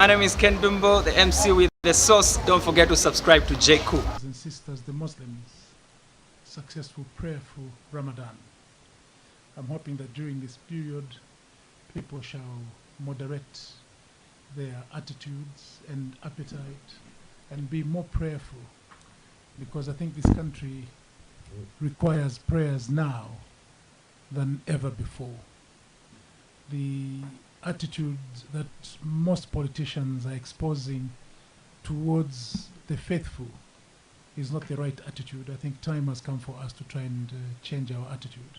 My name is Ken Dumbo, the MC with the sauce. Don't forget to subscribe to JQ. Brothers and sisters, the Muslims, successful prayerful Ramadan. I'm hoping that during this period, people shall moderate their attitudes and appetite and be more prayerful, because I think this country requires prayers now than ever before. The attitudes that most politicians are exposing towards the faithful is not the right attitude. I think time has come for us to try and change our attitude.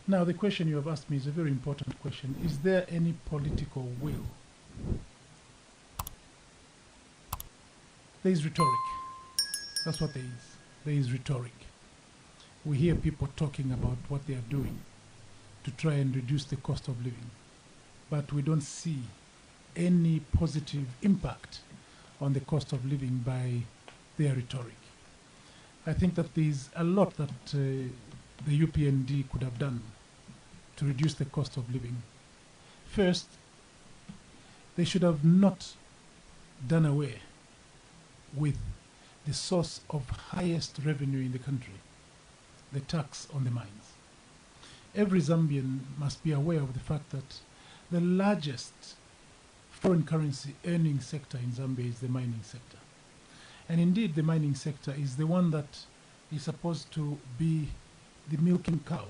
Now, the question you have asked me is a very important question. Is there any political will? There is rhetoric. That's what there is. There is rhetoric. We hear people talking about what they are doing to try and reduce the cost of living, but we don't see any positive impact on the cost of living by their rhetoric. I think that there's a lot that the UPND could have done to reduce the cost of living. First, they should have not done away with the source of highest revenue in the country, the tax on the mines. Every Zambian must be aware of the fact that the largest foreign currency earning sector in Zambia is the mining sector. And indeed, the mining sector is the one that is supposed to be the milking cow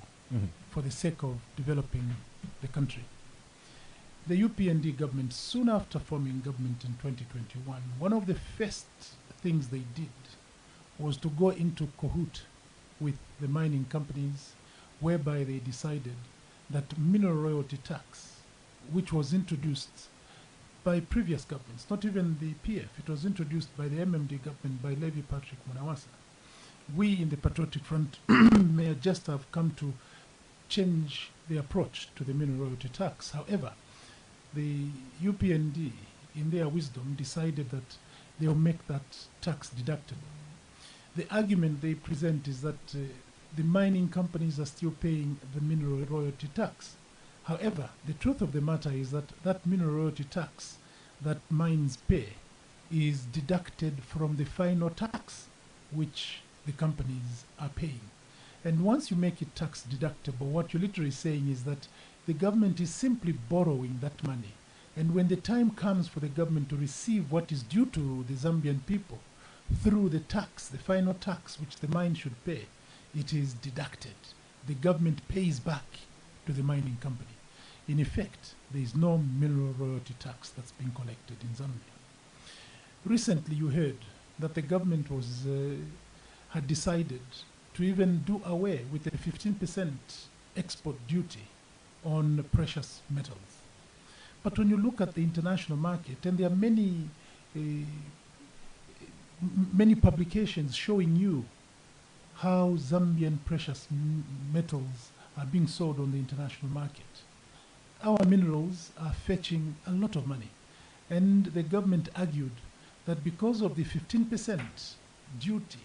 for the sake of developing the country. The UPND government, soon after forming government in 2021, one of the first things they did was to go into cahoot with the mining companies, whereby they decided that mineral royalty tax, which was introduced by previous governments, not even the PF, it was introduced by the MMD government by Levy Patrick Munawasa. We in the Patriotic Front may just have come to change the approach to the mineral royalty tax. However, the UPND, in their wisdom, decided that they will make that tax deductible. The argument they present is that the mining companies are still paying the mineral royalty tax. However, the truth of the matter is that that mineral royalty tax that mines pay is deducted from the final tax which the companies are paying. And once you make it tax deductible, what you're literally saying is that the government is simply borrowing that money. And when the time comes for the government to receive what is due to the Zambian people through the tax, the final tax which the mine should pay, it is deducted. The government pays back to the mining company. In effect, there is no mineral royalty tax that's being collected in Zambia. Recently, you heard that the government had decided to even do away with the 15% export duty on precious metals. But when you look at the international market, and there are many publications showing you how Zambian precious metals are being sold on the international market. Our minerals are fetching a lot of money. And the government argued that because of the 15% duty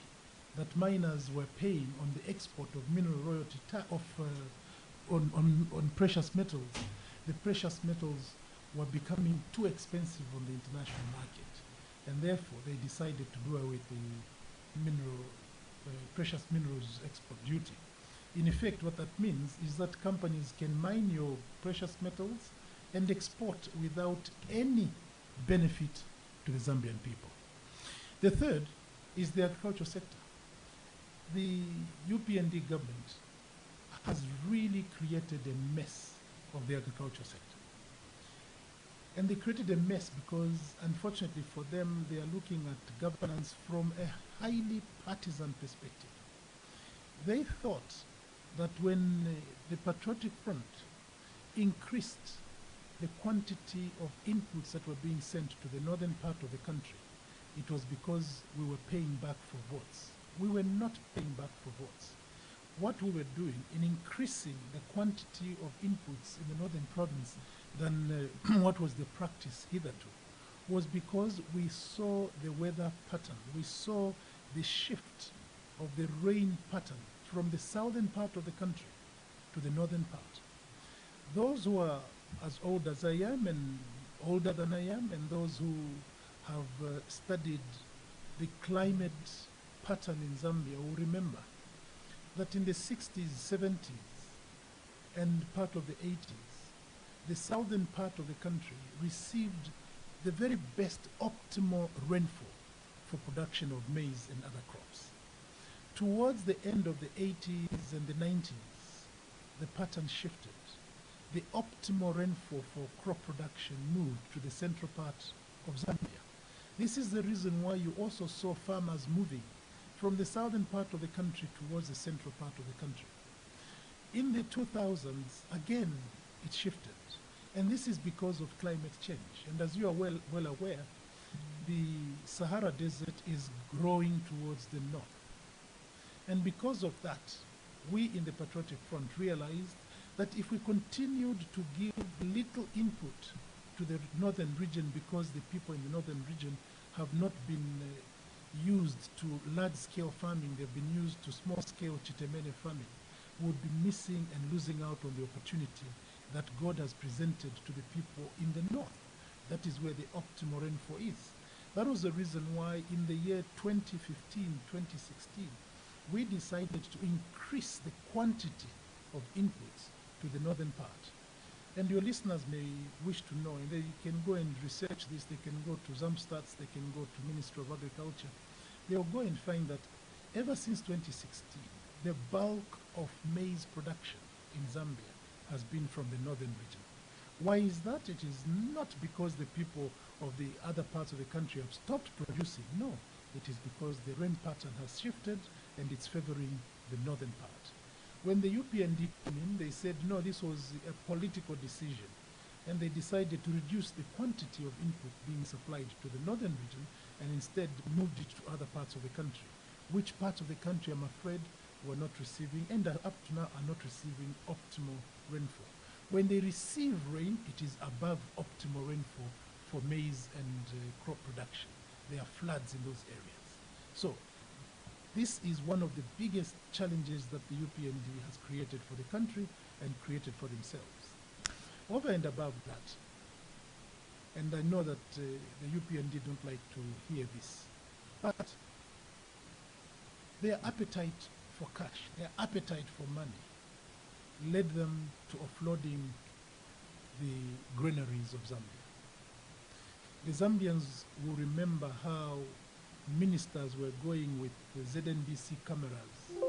that miners were paying on the export of mineral royalty on precious metals, the precious metals were becoming too expensive on the international market. And therefore, they decided to do away with the precious minerals export duty. In effect, what that means is that companies can mine your precious metals and export without any benefit to the Zambian people. The third is the agricultural sector. The UPND government has really created a mess of the agricultural sector. And they created a mess because, unfortunately for them, they are looking at governance from a highly partisan perspective. They thought that when the Patriotic Front increased the quantity of inputs that were being sent to the northern part of the country, it was because we were paying back for votes. We were not paying back for votes. What we were doing in increasing the quantity of inputs in the northern province than what was the practice hitherto was because we saw the weather pattern. We saw the shift of the rain pattern from the southern part of the country to the northern part. Those who are as old as I am and older than I am and those who have studied the climate pattern in Zambia will remember that in the 60s, 70s, and part of the 80s, the southern part of the country received the very best optimal rainfall for production of maize and other crops. Towards the end of the 80s and the 90s, the pattern shifted. The optimal rainfall for crop production moved to the central part of Zambia. This is the reason why you also saw farmers moving from the southern part of the country towards the central part of the country. In the 2000s, again, it shifted. And this is because of climate change. And as you are well aware, the Sahara Desert is growing towards the north. And because of that, we in the Patriotic Front realized that if we continued to give little input to the northern region, because the people in the northern region have not been used to large-scale farming, they've been used to small-scale chitemene farming, we would be missing and losing out on the opportunity that God has presented to the people in the north. That is where the optimal rainfall is. That was the reason why in the year 2015, 2016, we decided to increase the quantity of inputs to the northern part. And your listeners may wish to know, and they can go and research this, they can go to Zamstats, they can go to Ministry of Agriculture. They'll go and find that ever since 2016, the bulk of maize production in Zambia has been from the northern region. Why is that? It is not because the people of the other parts of the country have stopped producing. No, it is because the rain pattern has shifted and it's favoring the northern part. When the UPND came in, they said, no, this was a political decision. And they decided to reduce the quantity of input being supplied to the northern region and instead moved it to other parts of the country. Which parts of the country, I'm afraid, were not receiving, and up to now are not receiving optimal rainfall. When they receive rain, it is above optimal rainfall for maize and crop production. There are floods in those areas. So this is one of the biggest challenges that the UPND has created for the country and created for themselves. Over and above that, and I know that the UPND don't like to hear this, but their appetite for cash, their appetite for money, led them to offloading the granaries of Zambia. The Zambians will remember how ministers were going with the ZNBC cameras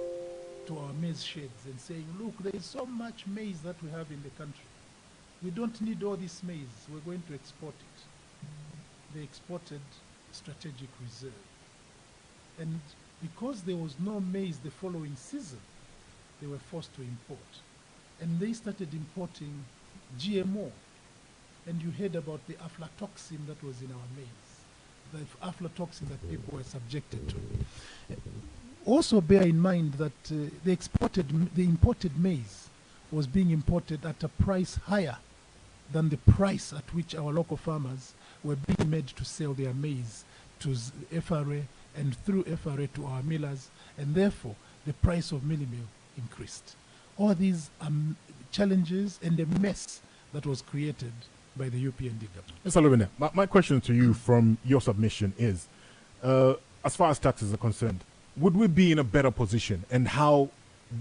to our maize sheds and saying, look, there is so much maize that we have in the country. We don't need all this maize. We're going to export it. They exported strategic reserve. And because there was no maize the following season, they were forced to import. And they started importing GMO. And you heard about the aflatoxin that was in our maize, the aflatoxin that people were subjected to. Also bear in mind that the imported maize was being imported at a price higher than the price at which our local farmers were being made to sell their maize to FRA and through FRA to our millers, and therefore the price of milling meal increased. All these challenges and the mess that was created by the UPND government. Mr. Lubine, my question to you from your submission is, as far as taxes are concerned, would we be in a better position, and how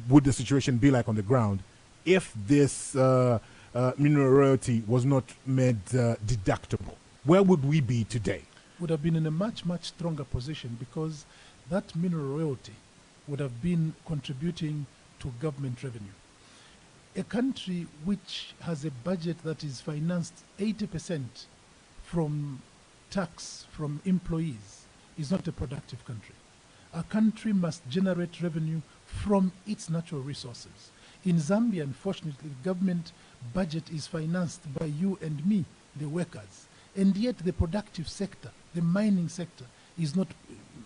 would the situation be like on the ground if this mineral royalty was not made deductible? Where would we be today? Would have been in a much, much stronger position, because that mineral royalty would have been contributing to government revenue. A country which has a budget that is financed 80% from tax from employees is not a productive country. A country must generate revenue from its natural resources. In Zambia, unfortunately, the government budget is financed by you and me, the workers. And yet the productive sector, the mining sector, is not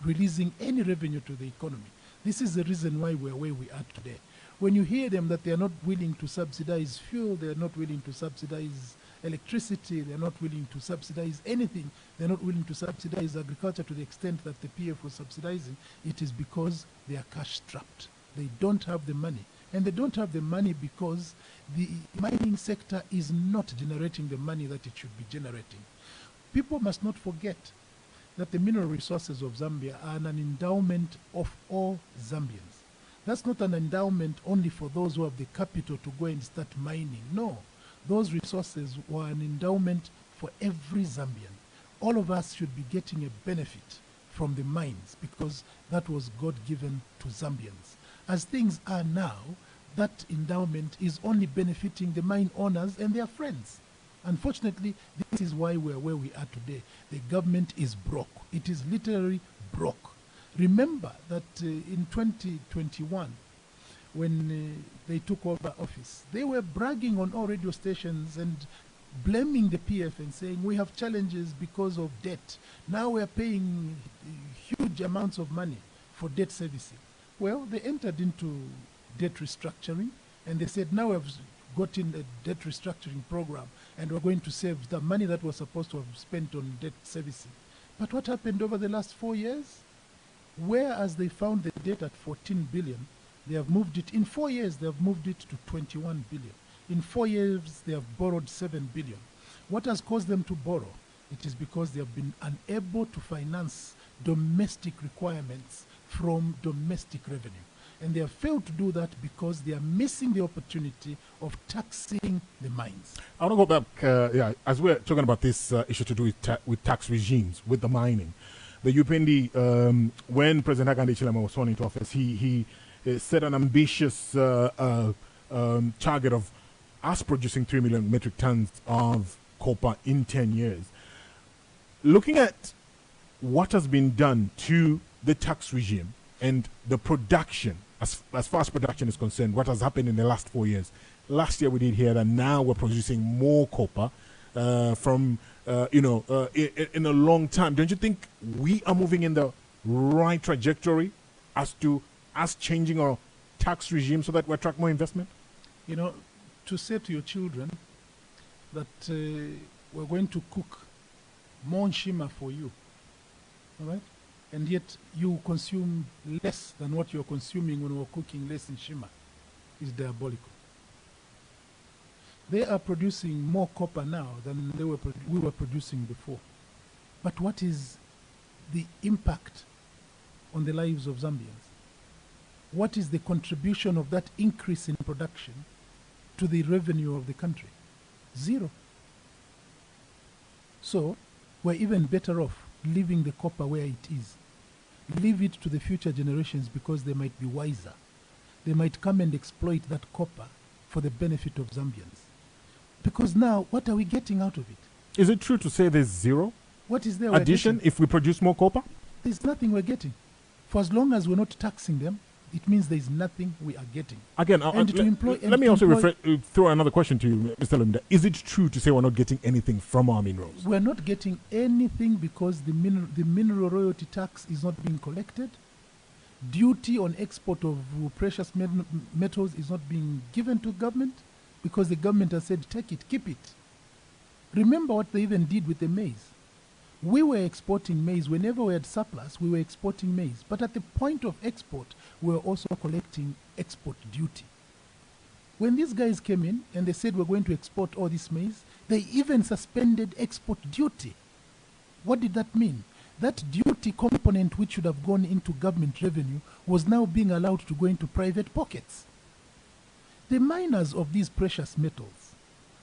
releasing any revenue to the economy. This is the reason why we're where we are today. When you hear them that they are not willing to subsidize fuel, they are not willing to subsidize electricity, they are not willing to subsidize anything, they are not willing to subsidize agriculture to the extent that the PF was subsidizing, it is because they are cash strapped. They don't have the money And they don't have the money because the mining sector is not generating the money that it should be generating. People must not forget that the mineral resources of Zambia are an endowment of all Zambians. That's not an endowment only for those who have the capital to go and start mining. No, those resources were an endowment for every Zambian. All of us should be getting a benefit from the mines because that was God-given to Zambians. As things are now, that endowment is only benefiting the mine owners and their friends. Unfortunately, this is why we're where we are today. The government is broke. It is literally broke. Remember that in 2021, when they took over office, they were bragging on all radio stations and blaming the PF and saying, we have challenges because of debt. Now we're paying huge amounts of money for debt servicing. Well, they entered into debt restructuring, and they said, now we've gotten a debt restructuring program, and we're going to save the money that was supposed to have spent on debt servicing. But what happened over the last 4 years? Whereas they found the debt at 14 billion, they have moved it, in 4 years, they have moved it to 21 billion. In 4 years, they have borrowed 7 billion. What has caused them to borrow? It is because they have been unable to finance domestic requirements from domestic revenue. And they have failed to do that because they are missing the opportunity of taxing the mines. I want to go back, as we're talking about this issue to do with tax regimes, with the mining. The UPND, when President Hakainde Hichilema was sworn into office, he set an ambitious target of us producing 3 million metric tons of copper in 10 years. Looking at what has been done to the tax regime and the production, as far as production is concerned, what has happened in the last 4 years. Last year we did hear that now we're producing more copper from, in a long time. Don't you think we are moving in the right trajectory as to us changing our tax regime so that we attract more investment? You know, to say to your children that we're going to cook more nshima for you, all right? And yet you consume less than what you're consuming when we're cooking less nshima is diabolical. They are producing more copper now than we were producing before. But what is the impact on the lives of Zambians? What is the contribution of that increase in production to the revenue of the country? Zero. So we're even better off leaving the copper where it is. Leave it to the future generations because they might be wiser. They might come and exploit that copper for the benefit of Zambians. Because now, what are we getting out of it? Is it true to say there's zero What is there addition if we produce more copper? There's nothing we're getting. For as long as we're not taxing them, it means there's nothing we are getting. Again, let me also throw another question to you, Mr. Lumda. Is it true to say we're not getting anything from our minerals? We're not getting anything because the mineral royalty tax is not being collected. Duty on export of precious metals is not being given to government because the government has said, take it, keep it. Remember what they even did with the maize. We were exporting maize. Whenever we had surplus, we were exporting maize. But at the point of export, we were also collecting export duty. When these guys came in and they said we're going to export all this maize, they even suspended export duty. What did that mean? That duty component which should have gone into government revenue was now being allowed to go into private pockets. The miners of these precious metals,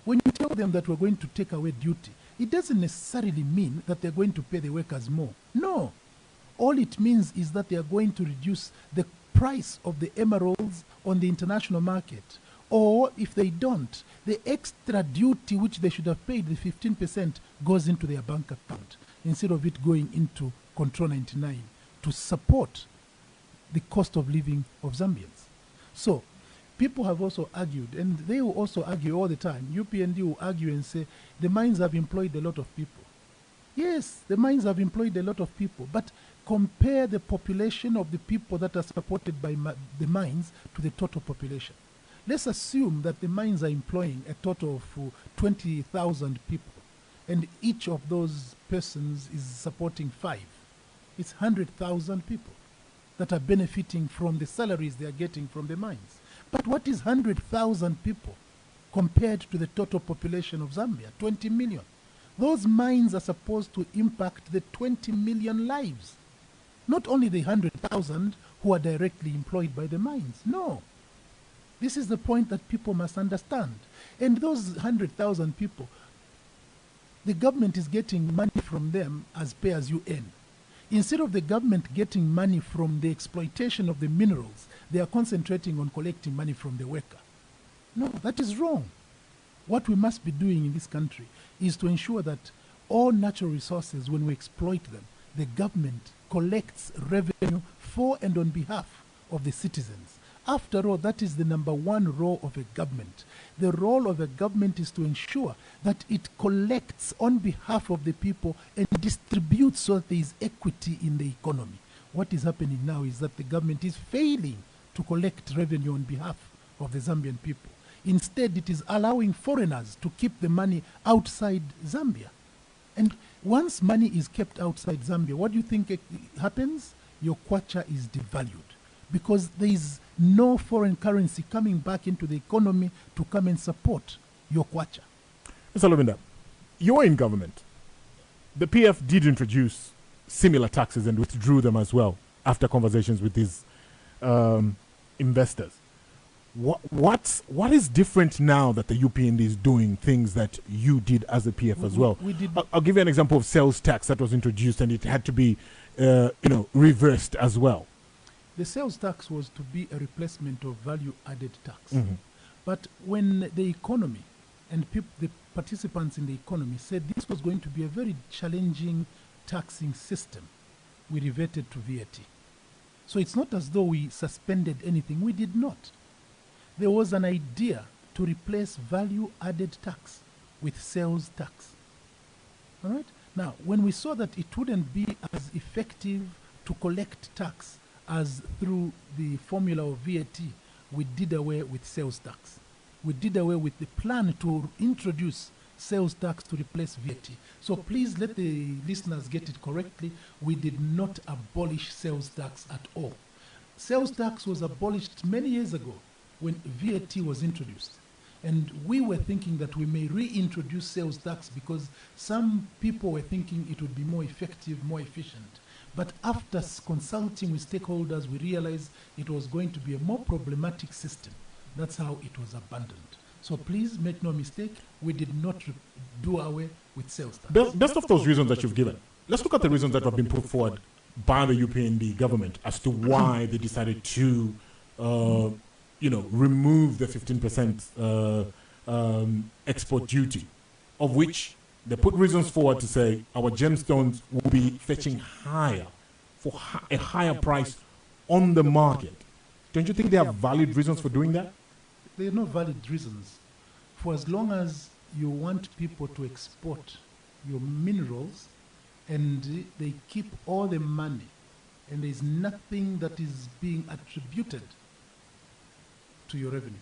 when you tell them that we're going to take away duty, it doesn't necessarily mean that they're going to pay the workers more. No. All it means is that they are going to reduce the price of the emeralds on the international market. Or if they don't, the extra duty which they should have paid, the 15%, goes into their bank account instead of it going into Control 99 to support the cost of living of Zambians. So people have also argued, and they will also argue all the time. UPND will argue and say, the mines have employed a lot of people. Yes, the mines have employed a lot of people, but compare the population of the people that are supported by the mines to the total population. Let's assume that the mines are employing a total of 20,000 people, and each of those persons is supporting 5. It's 100,000 people that are benefiting from the salaries they are getting from the mines. But what is 100,000 people compared to the total population of Zambia? 20 million. Those mines are supposed to impact the 20 million lives. Not only the 100,000 who are directly employed by the mines. No. This is the point that people must understand. And those 100,000 people, the government is getting money from them as pay as you earn. Instead of the government getting money from the exploitation of the minerals, they are concentrating on collecting money from the worker. No, that is wrong. What we must be doing in this country is to ensure that all natural resources, when we exploit them, the government collects revenue for and on behalf of the citizens. After all, that is the number one role of a government. The role of a government is to ensure that it collects on behalf of the people and distributes so that there is equity in the economy. What is happening now is that the government is failing to collect revenue on behalf of the Zambian people. Instead, it is allowing foreigners to keep the money outside Zambia. And once money is kept outside Zambia, what do you think happens? Your kwacha is devalued because there is no foreign currency coming back into the economy to come and support your kwacha. Mr. Lubinda, you're in government. The PF did introduce similar taxes and withdrew them as well after conversations with these investors. What is different now that the UPND is doing things that you did as a PF as well? I'll give you an example of sales tax that was introduced and it had to be reversed as well. The sales tax was to be a replacement of value-added tax. Mm-hmm. But when the economy and the participants in the economy said this was going to be a very challenging taxing system, we reverted to VAT. So it's not as though we suspended anything. We did not. There was an idea to replace value-added tax with sales tax. All right? Now, when we saw that it wouldn't be as effective to collect tax as through the formula of VAT, we did away with sales tax. We did away with the plan to introduce sales tax to replace VAT. So please let the listeners get it correctly. We did not abolish sales tax at all. Sales tax was abolished many years ago when VAT was introduced. And we were thinking that we may reintroduce sales tax because some people were thinking it would be more effective, more efficient. But after consulting with stakeholders, we realized it was going to be a more problematic system. That's how it was abandoned. So please make no mistake, we did not do away with sales tax. Best of those reasons that you've given, let's look at the reasons that have been put forward by the UPND government as to why they decided to remove the 15% export duty, of which they put reasons forward to say our gemstones will be fetching higher for a higher price on the market. Don't you think they have valid reasons for doing that? There are no valid reasons. For as long as you want people to export your minerals and they keep all the money and there is nothing that is being attributed to your revenue.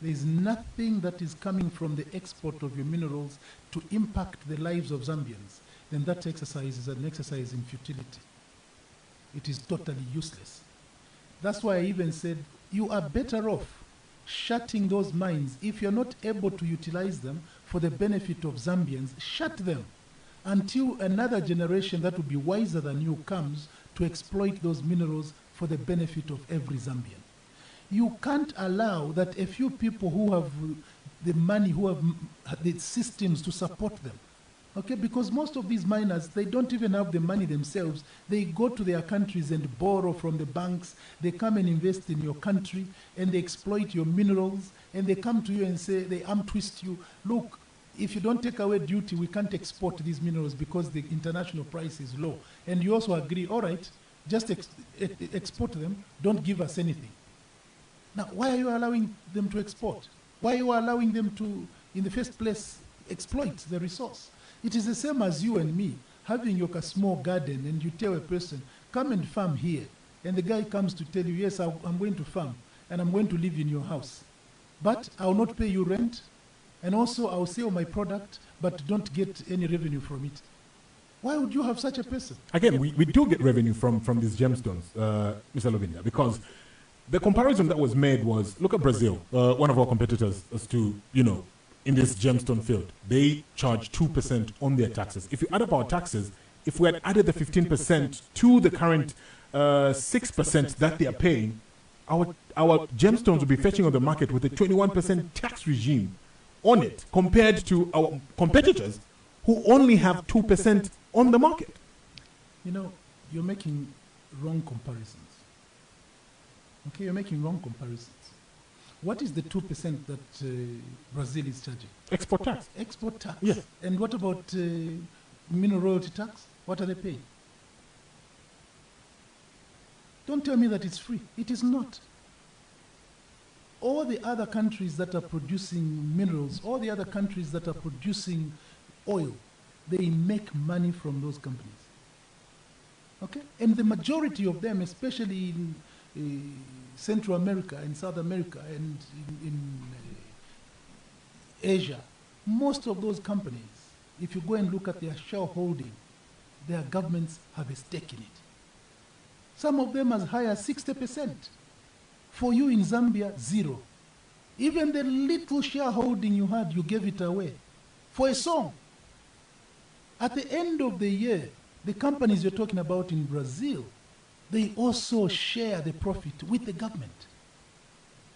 There is nothing that is coming from the export of your minerals to impact the lives of Zambians, then that exercise is an exercise in futility. It is totally useless. That's why I even said you are better off shutting those mines. If you're not able to utilize them for the benefit of Zambians, shut them until another generation that will be wiser than you comes to exploit those minerals for the benefit of every Zambian. You can't allow that a few people who have the money, who have the systems to support them, okay? Because most of these miners, they don't even have the money themselves. They go to their countries and borrow from the banks. They come and invest in your country, and they exploit your minerals, and they come to you and say, they arm twist you. Look, if you don't take away duty, we can't export these minerals because the international price is low. And you also agree, all right, just export them, don't give us anything. Now, why are you allowing them to export? Why are you allowing them to, in the first place, exploit the resource? It is the same as you and me having your small garden and you tell a person, come and farm here. And the guy comes to tell you, yes, I'm going to farm and I'm going to live in your house. But I'll not pay you rent. And also I'll sell my product, but don't get any revenue from it. Why would you have such a person? Again, we do get revenue from these gemstones, Mr. Lubinda, because The comparison that was made was, look at Brazil, one of our competitors, as to, in this gemstone field. They charge 2% on their taxes. If you add up our taxes, if we had added the 15% to the current 6% that they are paying, our gemstones would be fetching on the market with a 21% tax regime on it, compared to our competitors who only have 2% on the market. You're making wrong comparisons. Okay, you're making wrong comparisons. What is the 2% that Brazil is charging? Export tax. Export tax. Yes. And what about mineral royalty tax? What are they paying? Don't tell me that it's free. It is not. All the other countries that are producing minerals, all the other countries that are producing oil, they make money from those companies. Okay? And the majority of them, especially in Central America and South America and in Asia, most of those companies, if you go and look at their shareholding, their governments have a stake in it. Some of them as high as 60%. For you in Zambia, 0. Even the little shareholding you had, you gave it away for a song. At the end of the year, the companies you're talking about in Brazil, they also share the profit with the government.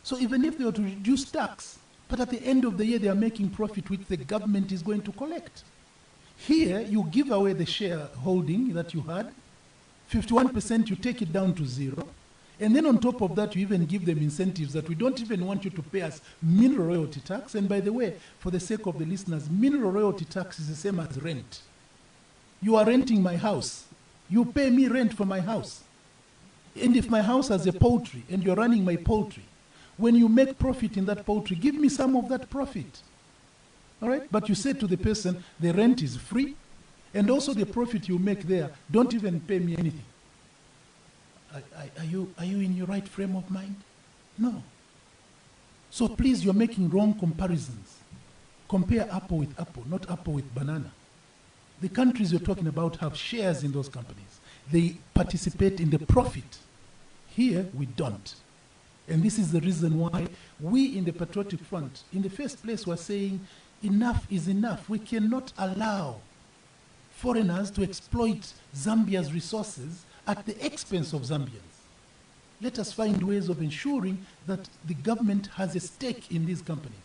So even if they were to reduce tax, but at the end of the year they are making profit which the government is going to collect. Here, you give away the shareholding that you had, 51% you take it down to 0, and then on top of that you even give them incentives that we don't even want you to pay us mineral royalty tax. And by the way, for the sake of the listeners, mineral royalty tax is the same as rent. You are renting my house. You pay me rent for my house. And if my house has a poultry and you're running my poultry, when you make profit in that poultry, give me some of that profit. All right? But you say to the person, the rent is free, and also the profit you make there, don't even pay me anything. Are you in your right frame of mind? No. So please, you're making wrong comparisons. Compare apple with apple, not apple with banana. The countries you're talking about have shares in those companies. They participate in the profit. Here, we don't. And this is the reason why we in the Patriotic Front, in the first place, were saying enough is enough. We cannot allow foreigners to exploit Zambia's resources at the expense of Zambians. Let us find ways of ensuring that the government has a stake in these companies.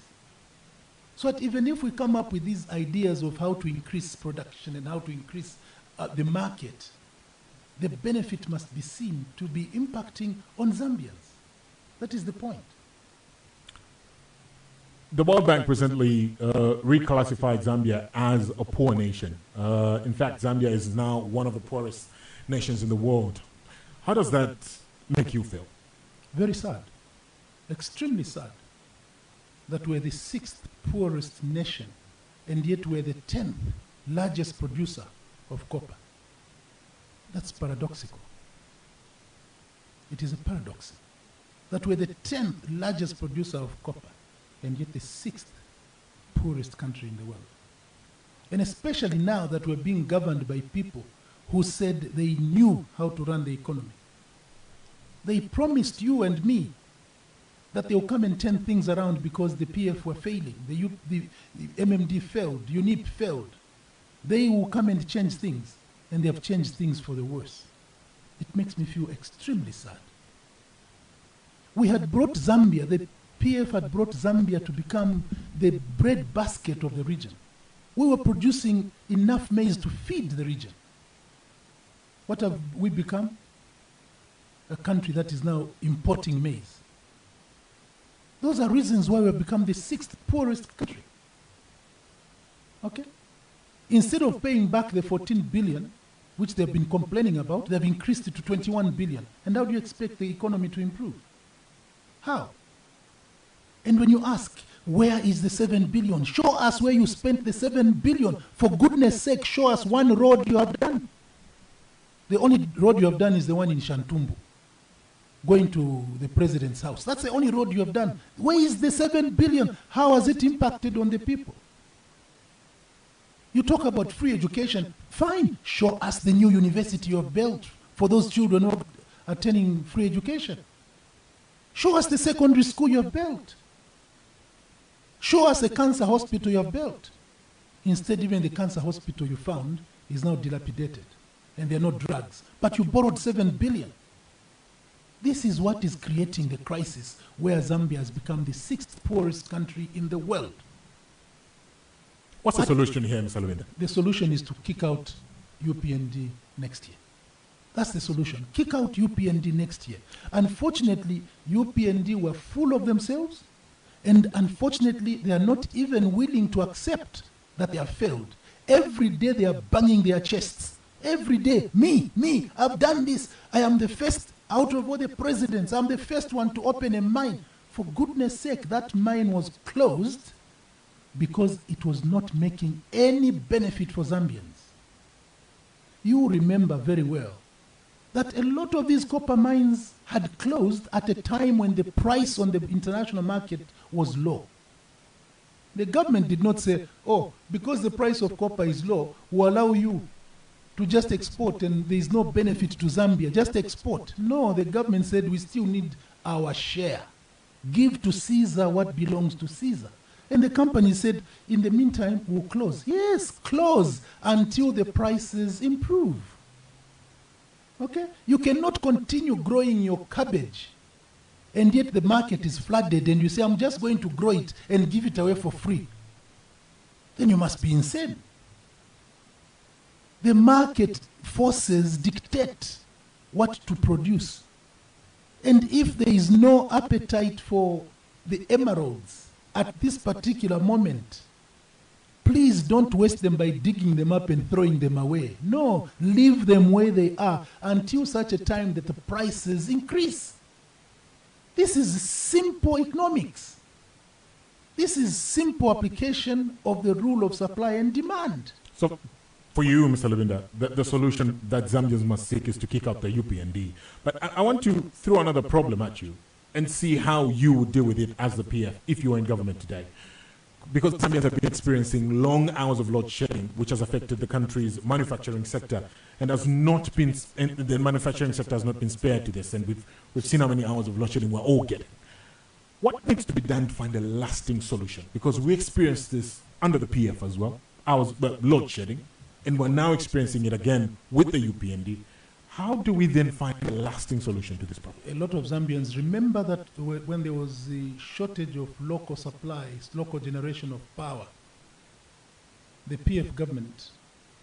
So that even if we come up with these ideas of how to increase production and how to increase the market, the benefit must be seen to be impacting on Zambians. That is the point. The World Bank presently reclassified Zambia as a poor nation. In fact, Zambia is now one of the poorest nations in the world. How does that make you feel? Very sad. Extremely sad. That we're the 6th poorest nation, and yet we're the 10th largest producer of copper. That's paradoxical. It is a paradox. That we're the 10th largest producer of copper, and yet the 6th poorest country in the world. And especially now that we're being governed by people who said they knew how to run the economy. They promised you and me that they'll come and turn things around because the PF were failing, the MMD failed, UNIP failed. They will come and change things, and they have changed things for the worse. It makes me feel extremely sad. We had brought Zambia, the PF had brought Zambia to become the bread basket of the region. We were producing enough maize to feed the region. What have we become? A country that is now importing maize. Those are reasons why we have become the 6th poorest country. Okay? Instead of paying back the 14 billion, which they've been complaining about, they've increased it to 21 billion. And how do you expect the economy to improve? How? And when you ask, where is the 7 billion? Show us where you spent the 7 billion. For goodness sake, show us one road you have done. The only road you have done is the one in Shantumbu, going to the president's house. That's the only road you have done. Where is the 7 billion? How has it impacted on the people? You talk about free education. Fine. Show us the new university you have built for those children who are attending free education. Show us the secondary school you have built. Show us a cancer hospital you have built. Instead, even the cancer hospital you found is now dilapidated, and there are no drugs. But you borrowed 7 billion. This is what is creating the crisis where Zambia has become the 6th poorest country in the world. What's the solution here, Mr. Lubinda? The solution is to kick out UPND next year. That's the solution. Kick out UPND next year. Unfortunately, UPND were full of themselves, and unfortunately, they are not even willing to accept that they have failed. Every day they are banging their chests. Every day, me, I've done this. I am the first out of all the presidents. I'm the first one to open a mine. For goodness sake, that mine was closed because it was not making any benefit for Zambians. You remember very well that a lot of these copper mines had closed at a time when the price on the international market was low. The government did not say, oh, because the price of copper is low, we'll allow you to just export and there is no benefit to Zambia, just export. No, the government said we still need our share. Give to Caesar what belongs to Caesar. And the company said, in the meantime, we'll close. Yes, close until the prices improve. Okay? You cannot continue growing your cabbage and yet the market is flooded and you say, I'm just going to grow it and give it away for free. Then you must be insane. The market forces dictate what to produce. And if there is no appetite for the emeralds at this particular moment, please don't waste them by digging them up and throwing them away. No, leave them where they are until such a time that the prices increase. This is simple economics. This is simple application of the rule of supply and demand. So, for you, Mr. Lubinda, the solution that Zambians must seek is to kick out the UPND. But I want to throw another problem at you and see how you would deal with it as the PF if you were in government today. Because Zambians have been experiencing long hours of load shedding, which has affected the country's manufacturing sector, and the manufacturing sector has not been spared to this. And we've seen how many hours of load shedding we're all getting. What needs to be done to find a lasting solution? Because we experienced this under the PF as well, load shedding, and we're now experiencing it again with the UPND. How do we then find a lasting solution to this problem? A lot of Zambians remember that when there was the shortage of local supplies, local generation of power, the PF government,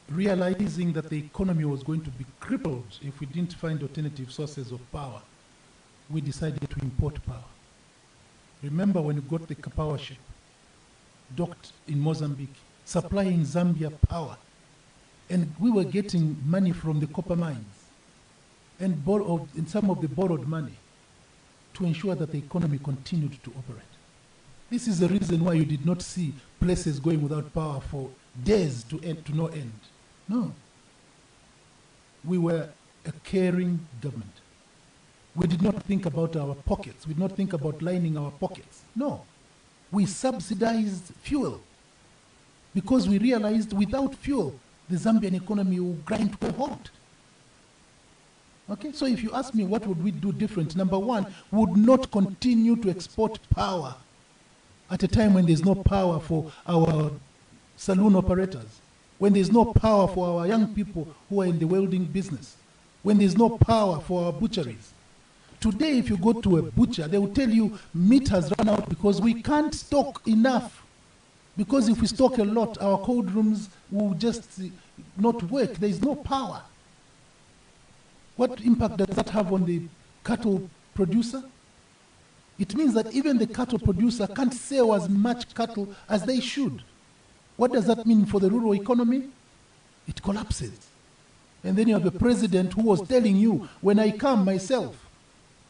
realizing that the economy was going to be crippled if we didn't find alternative sources of power, we decided to import power. Remember when you got the power ship docked in Mozambique, supplying Zambia power, and we were getting money from the copper mines and some of the borrowed money to ensure that the economy continued to operate. This is the reason why you did not see places going without power for days to no end. No. We were a caring government. We did not think about our pockets. We did not think about lining our pockets. No. We subsidized fuel because we realized without fuel, the Zambian economy will grind to a halt. Okay, so if you ask me what would we do different, number one, we would not continue to export power at a time when there's no power for our saloon operators, when there's no power for our young people who are in the welding business, when there's no power for our butcheries. Today, if you go to a butcher, they will tell you meat has run out because we can't stock enough. Because if we stock a lot, our cold rooms will just not work. There is no power. What impact does that have on the cattle producer? It means that even the cattle producer can't sell as much cattle as they should. What does that mean for the rural economy? It collapses. And then you have a president who was telling you, when I come myself,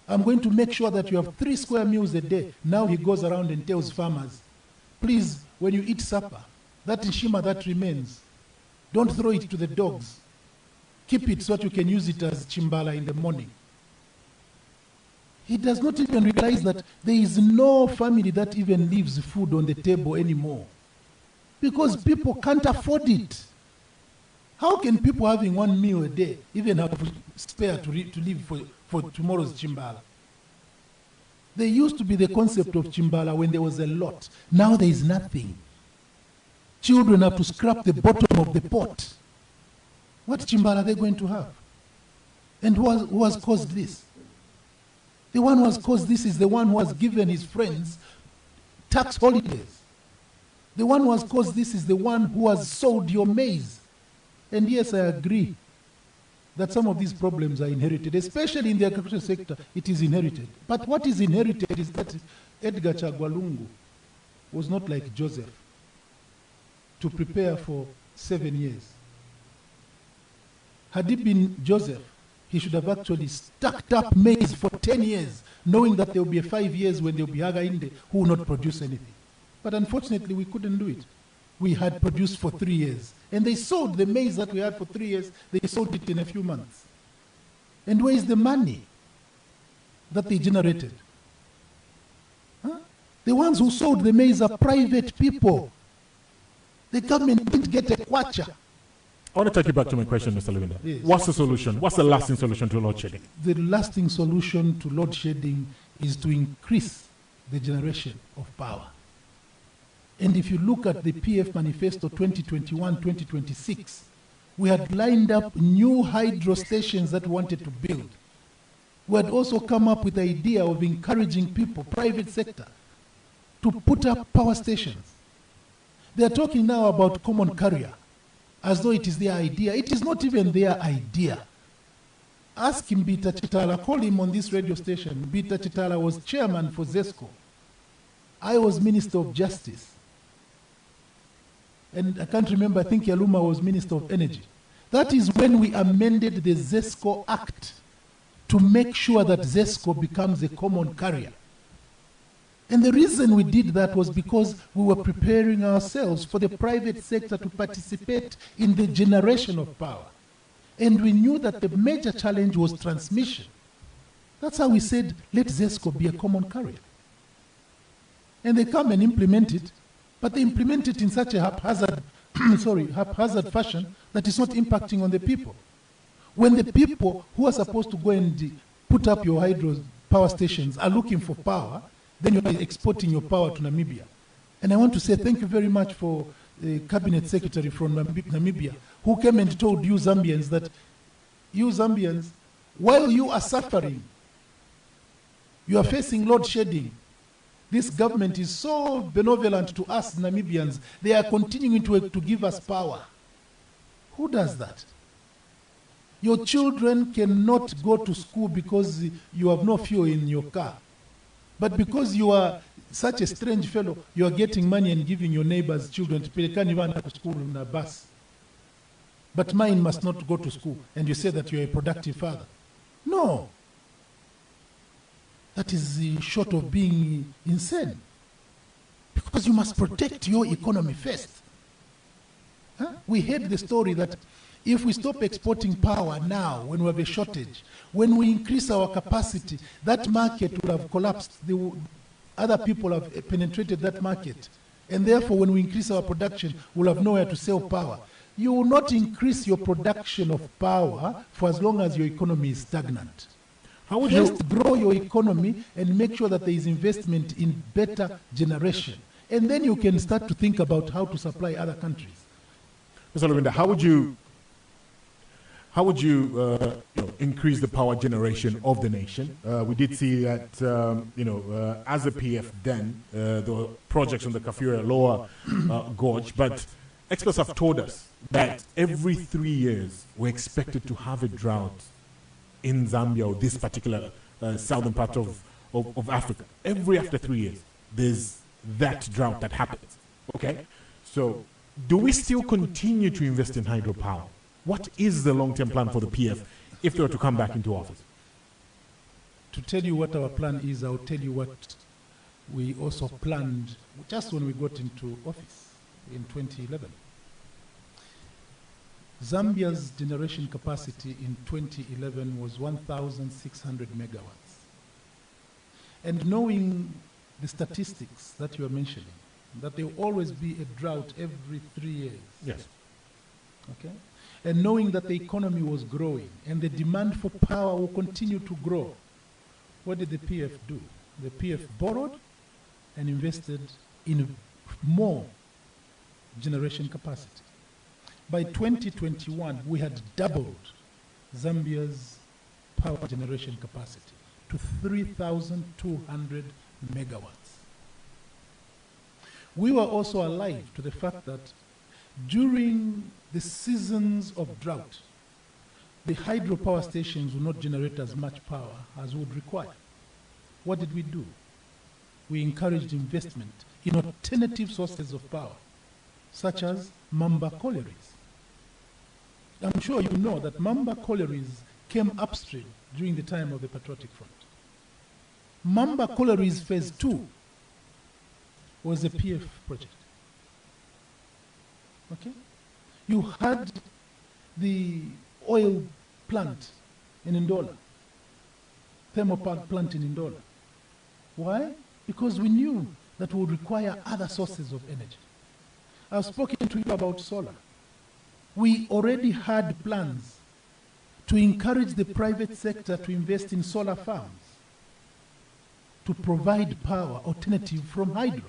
I'm going to make sure that you have 3 square meals a day. Now he goes around and tells farmers, please, when you eat supper, that nshima that remains, don't throw it to the dogs. Keep it so that you can use it as chimbala in the morning. He does not even realize that there is no family that even leaves food on the table anymore. Because people can't afford it. How can people having 1 meal a day even have spare to live for tomorrow's chimbala? There used to be the concept of Chimbala when there was a lot. Now there is nothing. Children have to scrap the bottom of the pot. What Chimbala are they going to have? And who has caused this? The one who has caused this is the one who has given his friends tax holidays. The one who has caused this is the one who has sowed your maize. And yes, I agree that some of these problems are inherited, especially in the agricultural sector, it is inherited. But what is inherited is that Edgar Chagwalungu was not like Joseph to prepare for 7 years. Had he been Joseph, he should have actually stacked up maize for 10 years, knowing that there will be 5 years when there will be Hagainde who will not produce anything. But unfortunately, we couldn't do it. We had produced for 3 years. And they sold the maize that we had for 3 years, they sold it in a few months. And where is the money that they generated? Huh? The ones who sold the maize are private people. The government didn't get a kwacha. I want to take you back to my question, Mr. Levinda. Yes. What's the solution? What's the lasting solution to load shedding? The lasting solution to load shedding is to increase the generation of power. And if you look at the PF Manifesto 2021-2026, we had lined up new hydro stations that we wanted to build. We had also come up with the idea of encouraging people, private sector, to put up power stations. They are talking now about common carrier, as though it is their idea. It is not even their idea. Ask him, Bita Chitala, call him on this radio station. Bita Chitala was chairman for ZESCO. I was Minister of Justice. And I can't remember, I think Yaluma was Minister of Energy. That is when we amended the ZESCO Act to make sure that ZESCO becomes a common carrier. And the reason we did that was because we were preparing ourselves for the private sector to participate in the generation of power. And we knew that the major challenge was transmission. That's how we said, let ZESCO be a common carrier. And they come and implement it, but they implement it in such a haphazard, haphazard fashion that is not impacting on the people. When the people who are supposed to go and put up your hydro power stations are looking for power, then you are exporting your power to Namibia. And I want to say thank you very much for the cabinet secretary from Namibia who came and told you Zambians that you Zambians, while you are suffering, you are facing load shedding. This government is so benevolent to us Namibians. They are continuing to give us power. Who does that? Your children cannot go to school because you have no fuel in your car. But because you are such a strange fellow, you are getting money and giving your neighbors' children to pay. They can't even go to school in a bus. But mine must not go to school. And you say that you are a productive father. No. That is short of being insane. Because you must protect your economy first. Huh? We heard the story that if we stop exporting power now, when we have a shortage, when we increase our capacity, that market will have collapsed. Other people have penetrated that market. And therefore, when we increase our production, we'll have nowhere to sell power. You will not increase your production of power for as long as your economy is stagnant. How would you grow your economy and make sure that there is investment in better generation? And then you can start to think about how to supply other countries. Mr. Levinda, how would you increase the power generation of the nation? We did see that, as a PF then, the projects on the Kafira Lower Gorge, but experts have told us that every 3 years we're expected to have a drought in Zambia or this particular southern part of Africa. After 3 years, there's that drought that happens. Okay? So, do we still continue to invest in hydropower? What is the long-term plan for the PF if they were to come back into office? To tell you what our plan is, I'll tell you what we also planned just when we got into office in 2011. Zambia's generation capacity in 2011 was 1,600 megawatts. And knowing the statistics that you are mentioning, that there will always be a drought every 3 years. Yes. Okay? And knowing that the economy was growing and the demand for power will continue to grow, what did the PF do? The PF borrowed and invested in more generation capacity. By 2021, we had doubled Zambia's power generation capacity to 3,200 megawatts. We were also alive to the fact that during the seasons of drought, the hydropower stations would not generate as much power as would require. What did we do? We encouraged investment in alternative sources of power, such as Mamba collieries. I'm sure you know that Mamba collieries came upstream during the time of the Patriotic Front. Mamba collieries phase 2 was a PF project. Okay? You had the oil plant in Ndola, thermal plant in Ndola. Why? Because we knew that we would require other sources of energy. I've spoken to you about solar. We already had plans to encourage the private sector to invest in solar farms to provide power alternative from hydro.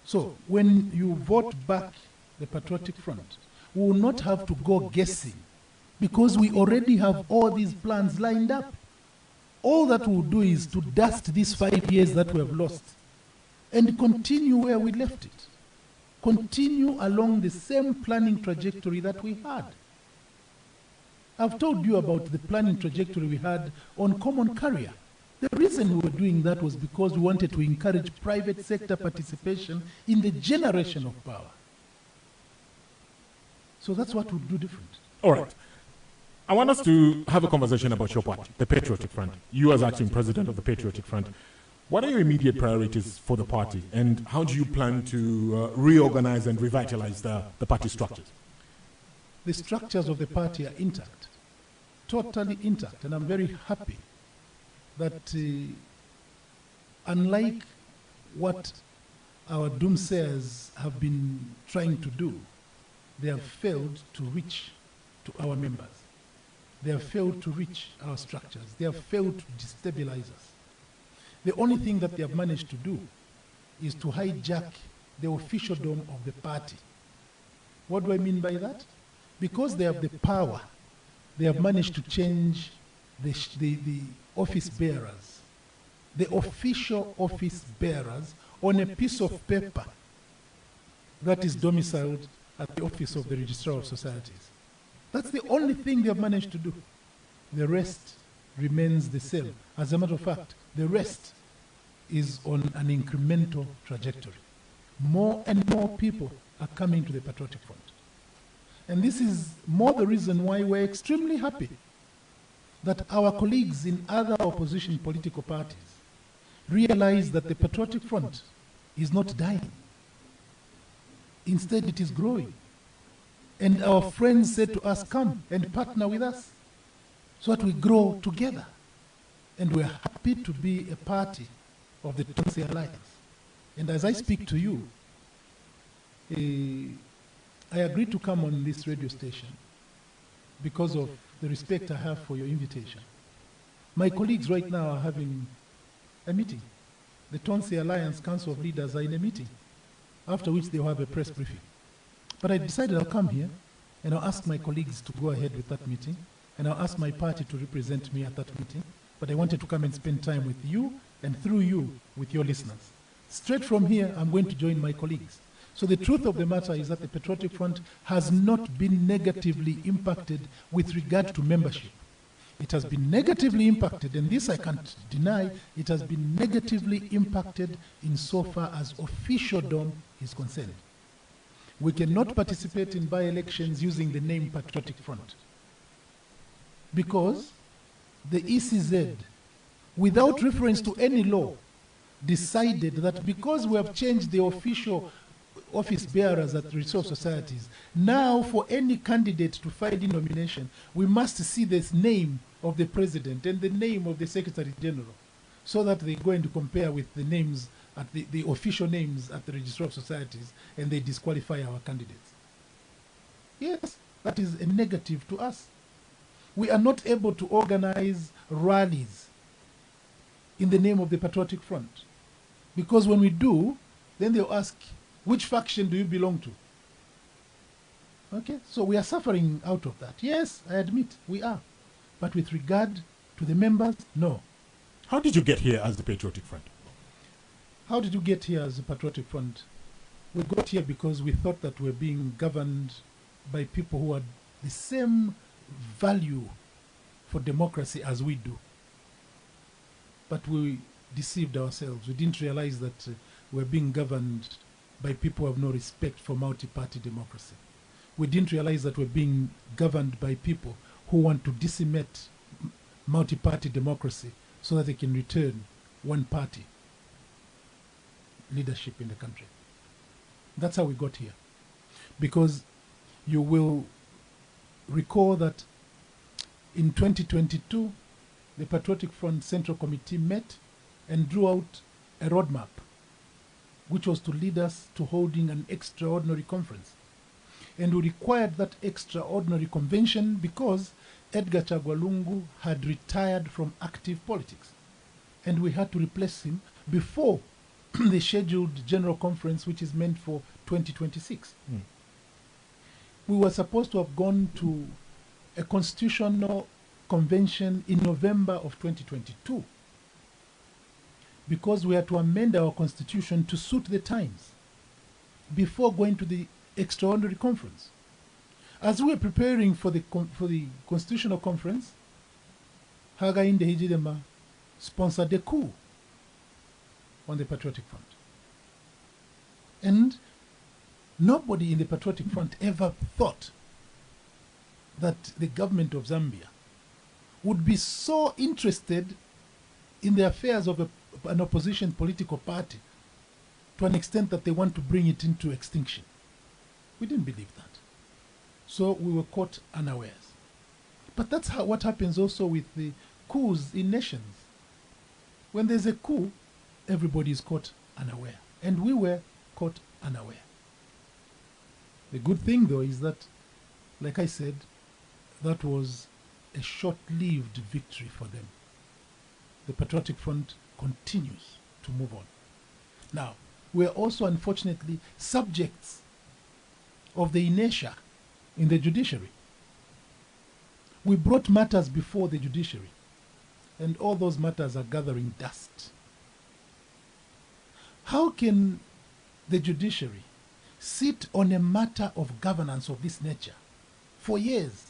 So when you vote back the Patriotic Front, we will not have to go guessing because we already have all these plans lined up. All that we'll do is to dust these 5 years that we have lost and continue where we left it. Continue along the same planning trajectory that we had. I've told you about the planning trajectory we had on common carrier. The reason we were doing that was because we wanted to encourage private sector participation in the generation of power. So that's what we'll do different. All right. I want us to have a conversation about your party, the Patriotic Front. You as acting president of the Patriotic Front, what are your immediate priorities for the party, and how do you plan to reorganize and revitalize the party structures? The structures of the party are intact, totally intact, and I'm very happy that unlike what our doomsayers have been trying to do, they have failed to reach to our members. They have failed to reach our structures. They have failed to destabilize us. The only thing that they have managed to do is to hijack the officialdom of the party. What do I mean by that? Because they have the power, they have managed to change the office bearers, the official office bearers on a piece of paper that is domiciled at the office of the Registrar of Societies. That's the only thing they have managed to do. The rest remains the same. As a matter of fact, the rest is on an incremental trajectory. More and more people are coming to the Patriotic Front. And this is more the reason why we're extremely happy that our colleagues in other opposition political parties realize that the Patriotic Front is not dying. Instead, it is growing. And our friends said to us, come and partner with us so that we grow together. And we're happy to be a party of the Tonsi Alliance. And as I speak to you, I agreed to come on this radio station because of the respect I have for your invitation. My colleagues right now are having a meeting. The Tonsi Alliance Council of Leaders are in a meeting, after which they'll have a press briefing. But I decided I'll come here and I'll ask my colleagues to go ahead with that meeting, and I'll ask my party to represent me at that meeting. But I wanted to come and spend time with you, and through you, with your listeners. Straight from here, I'm going to join my colleagues. So the truth of the matter is that the Patriotic Front has not been negatively impacted with regard to membership. It has been negatively impacted, and this I can't deny, it has been negatively impacted insofar as officialdom is concerned. We cannot participate in by-elections using the name Patriotic Front because the ECZ, without reference to any law, decided that because we have changed the official office bearers at resource societies, now for any candidate to file in nomination, we must see this name of the president and the name of the secretary general so that they go and compare with the names at the official names at the Registrar of Societies, and they disqualify our candidates. Yes, that is a negative to us. We are not able to organize rallies in the name of the Patriotic Front. Because when we do, then they'll ask, which faction do you belong to? Okay, so we are suffering out of that. Yes, I admit we are. But with regard to the members, no. How did you get here as the Patriotic Front? How did you get here as the Patriotic Front? We got here because we thought that we're being governed by people who had the same value for democracy as we do. But we deceived ourselves. We didn't realize that we're being governed by people who have no respect for multi-party democracy. We didn't realize that we're being governed by people who want to decimate multi-party democracy so that they can return one-party leadership in the country. That's how we got here. Because you will recall that in 2022, the Patriotic Front Central Committee met and drew out a roadmap, which was to lead us to holding an extraordinary conference. And we required that extraordinary convention because Edgar Chagwa had retired from active politics. And we had to replace him before the scheduled general conference, which is meant for 2026. We were supposed to have gone to a constitutional convention in November of 2022 because we had to amend our constitution to suit the times before going to the extraordinary conference. As we were preparing for the constitutional conference, Hakainde Hichilema sponsored a coup on the Patriotic Front. And nobody in the Patriotic Front ever thought that the government of Zambia would be so interested in the affairs of an opposition political party to an extent that they want to bring it into extinction. We didn't believe that. So we were caught unawares. But that's what happens also with the coups in nations. When there's a coup, everybody is caught unaware. And we were caught unaware. The good thing, though, is that, like I said, that was a short-lived victory for them. The Patriotic Front continues to move on. Now, we're also, unfortunately, subjects of the inertia in the judiciary. We brought matters before the judiciary, and all those matters are gathering dust. How can the judiciary sit on a matter of governance of this nature for years?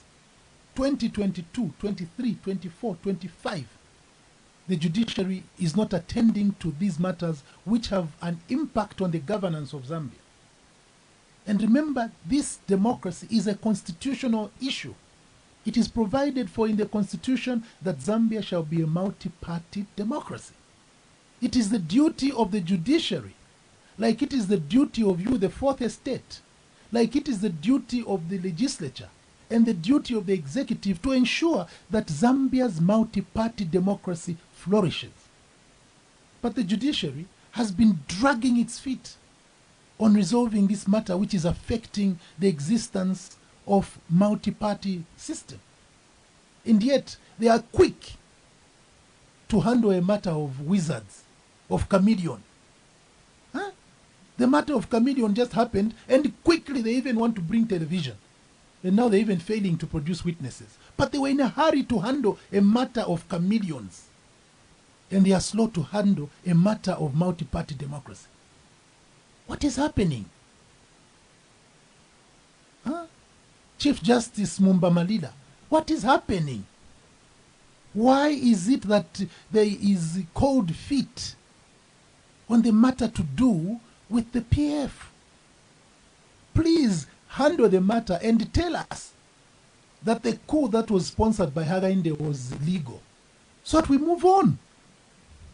2022, 23, 24, 25. The judiciary is not attending to these matters which have an impact on the governance of Zambia. And remember, this democracy is a constitutional issue. It is provided for in the constitution that Zambia shall be a multi-party democracy. It is the duty of the judiciary, like it is the duty of you, the fourth estate, like it is the duty of the legislature and the duty of the executive to ensure that Zambia's multi-party democracy flourishes. But the judiciary has been dragging its feet on resolving this matter which is affecting the existence of multi-party system. And yet they are quick to handle a matter of wizards, of chameleon. Huh? The matter of chameleon just happened, and quickly they even want to bring television. And now they're even failing to produce witnesses. But they were in a hurry to handle a matter of chameleons. And they are slow to handle a matter of multi-party democracy. What is happening? Huh? Chief Justice Mumba Malila, what is happening? Why is it that there is cold feet on the matter to do with the PF? Please handle the matter and tell us that the coup that was sponsored by Hakainde was legal, so that we move on.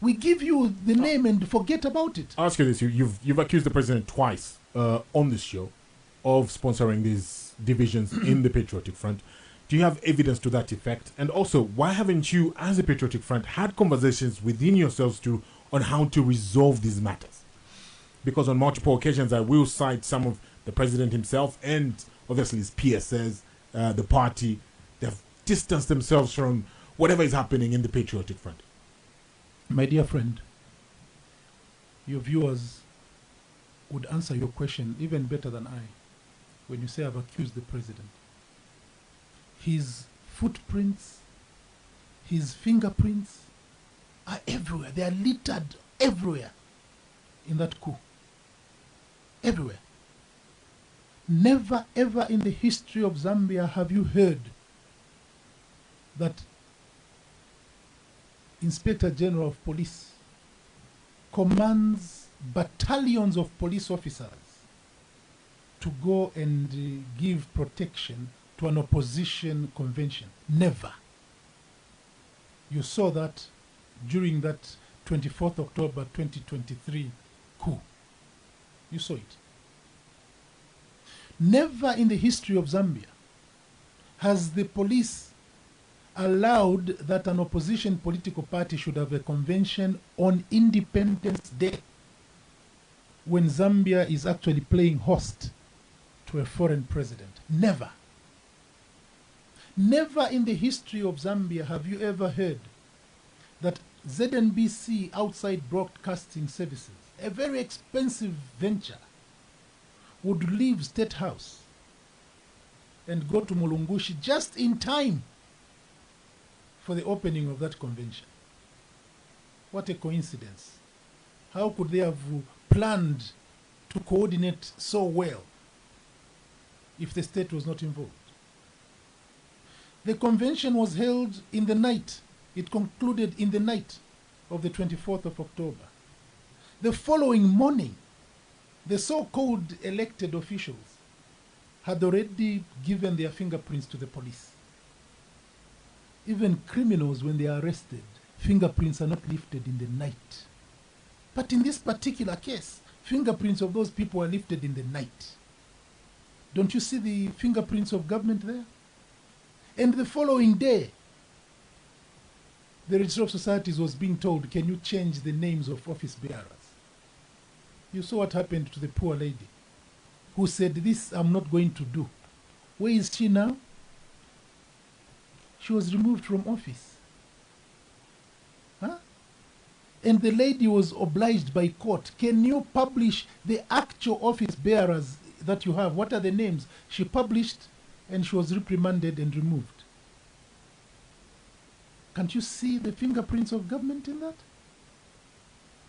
We give you the name and forget about it. I'll ask you this. You've accused the president twice on this show of sponsoring these divisions in the Patriotic Front. Do you have evidence to that effect? And also, why haven't you, as a Patriotic Front, had conversations within yourselves on how to resolve these matters? Because on multiple occasions, I will cite some of the president himself and obviously his PSS, the party. They've distanced themselves from whatever is happening in the Patriotic Front. My dear friend, your viewers would answer your question even better than I when you say I've accused the president. His footprints, his fingerprints are everywhere. They are littered everywhere in that coup. Everywhere. Never ever in the history of Zambia have you heard that Inspector General of Police commands battalions of police officers to go and give protection to an opposition convention. Never. You saw that during that 24th October 2023 coup. You saw it. Never in the history of Zambia has the police allowed that an opposition political party should have a convention on Independence Day when Zambia is actually playing host to a foreign president. Never. Never in the history of Zambia have you ever heard that ZNBC outside broadcasting services, a very expensive venture, would leave State House and go to Mulungushi just in time for the opening of that convention. What a coincidence. How could they have planned to coordinate so well if the state was not involved? The convention was held in the night. It concluded in the night of the 24th of October. The following morning, the so-called elected officials had already given their fingerprints to the police. Even criminals, when they are arrested, fingerprints are not lifted in the night. But in this particular case, fingerprints of those people are lifted in the night. Don't you see the fingerprints of government there? And the following day, the Registrar of Societies was being told, can you change the names of office bearers? You saw what happened to the poor lady who said, this I'm not going to do. Where is she now? She was removed from office. Huh? And the lady was obliged by court. Can you publish the actual office bearers that you have? What are the names? She published and she was reprimanded and removed. Can't you see the fingerprints of government in that?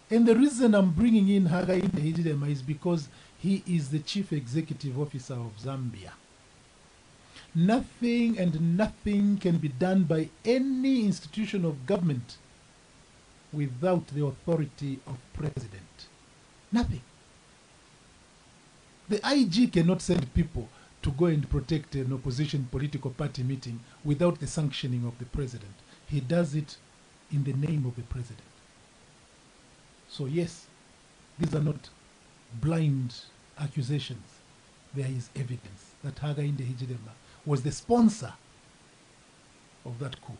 And the reason I'm bringing in Hakainde Hichilema is because he is the chief executive officer of Zambia. Nothing and nothing can be done by any institution of government without the authority of president. Nothing. The IG cannot send people to go and protect an opposition political party meeting without the sanctioning of the president. He does it in the name of the president. So yes, these are not blind accusations. There is evidence that Hakainde Hichilema was the sponsor of that coup.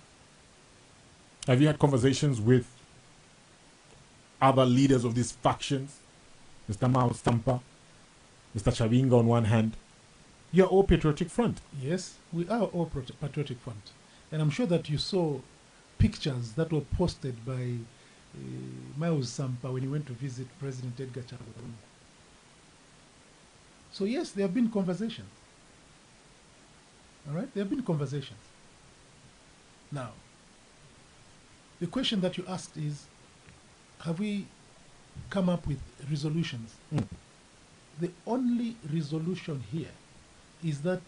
Have you had conversations with other leaders of these factions? Mr. Mao Stampa, Mr. Chavinga on one hand. You're all Patriotic Front. Yes, we are all Patriotic Front. And I'm sure that you saw pictures that were posted by Mao Stampa when he went to visit President Edgar Chagwa. So yes, there have been conversations. All right, there have been conversations. Now, the question that you asked is, have we come up with resolutions? The only resolution here is that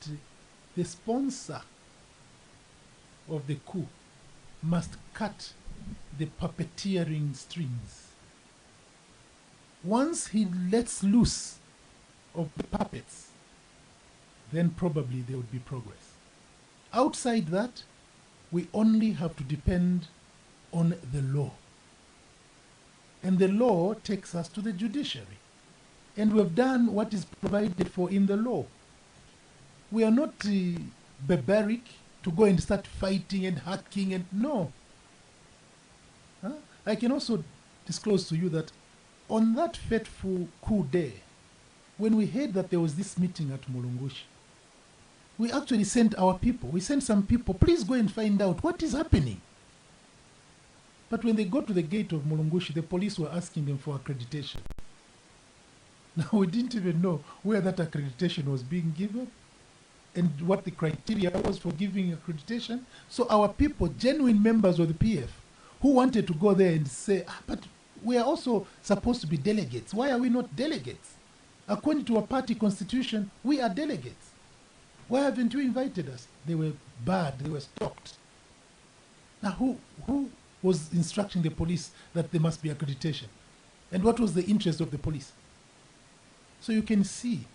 the sponsor of the coup must cut the puppeteering strings. Once he lets loose of the puppets, then probably there would be progress. Outside that, we only have to depend on the law. And the law takes us to the judiciary. And we have done what is provided for in the law. We are not barbaric to go and start fighting and hacking and no. Huh? I can also disclose to you that on that fateful coup day, when we heard that there was this meeting at Mulungushi, we actually sent our people. We sent some people, please go and find out what is happening. But when they got to the gate of Mulungushi, the police were asking them for accreditation. Now, we didn't even know where that accreditation was being given and what the criteria was for giving accreditation. So our people, genuine members of the PF, who wanted to go there and say, but we are also supposed to be delegates. Why are we not delegates? According to our party constitution, we are delegates. Why haven't you invited us? They were barred, they were stopped. Now, who was instructing the police that there must be accreditation? And what was the interest of the police? So you can see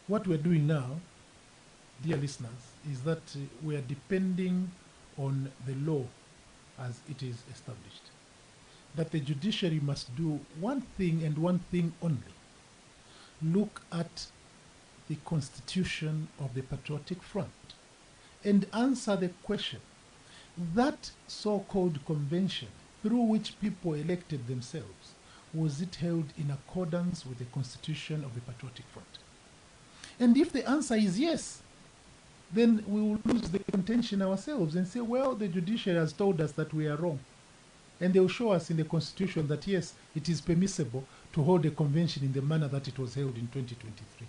what we're doing now, dear listeners, is that we are depending on the law as it is established. That the judiciary must do one thing and one thing only. Look at the constitution of the Patriotic Front and answer the question, that so-called convention through which people elected themselves, was it held in accordance with the constitution of the Patriotic Front? And if the answer is yes, then we will lose the contention ourselves and say, well, the judiciary has told us that we are wrong. And they will show us in the constitution that yes, it is permissible to hold a convention in the manner that it was held in 2023.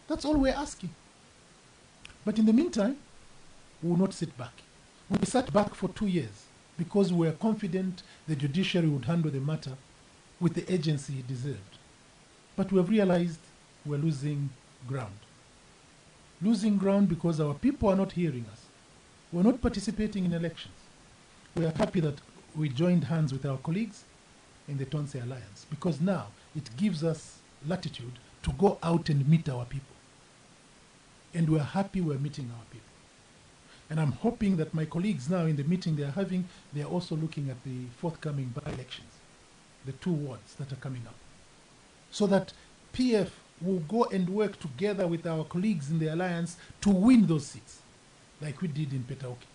That's all we're asking. But in the meantime, we will not sit back. We sat back for 2 years because we were confident the judiciary would handle the matter with the agency it deserved. But we have realized we're losing ground. Losing ground because our people are not hearing us. We're not participating in elections. We are happy that we joined hands with our colleagues in the Tonse Alliance because now it gives us latitude to go out and meet our people. And we're happy we're meeting our people. And I'm hoping that my colleagues now in the meeting they're having, they're also looking at the forthcoming by-elections, the 2 wards that are coming up, so that PF will go and work together with our colleagues in the alliance to win those seats, like we did in Petaoki.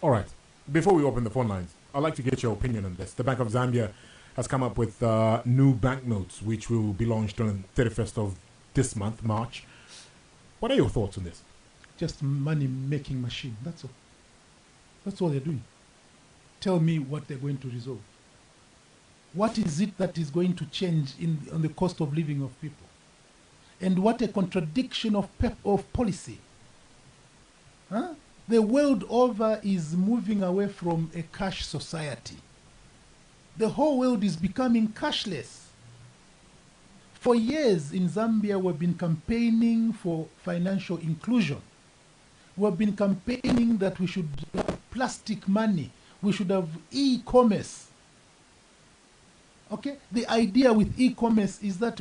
All right. Before we open the phone lines, I'd like to get your opinion on this. The Bank of Zambia has come up with new banknotes, which will be launched on the 31st of this month, March. What are your thoughts on this? Just money-making machine, that's all. That's all they're doing. Tell me what they're going to resolve. What is it that is going to change on the cost of living of people? And what a contradiction of policy. Huh? The world over is moving away from a cash society. The whole world is becoming cashless. For years in Zambia, we've been campaigning for financial inclusion. We've been campaigning that we should have plastic money. We should have e-commerce. Okay? The idea with e-commerce is that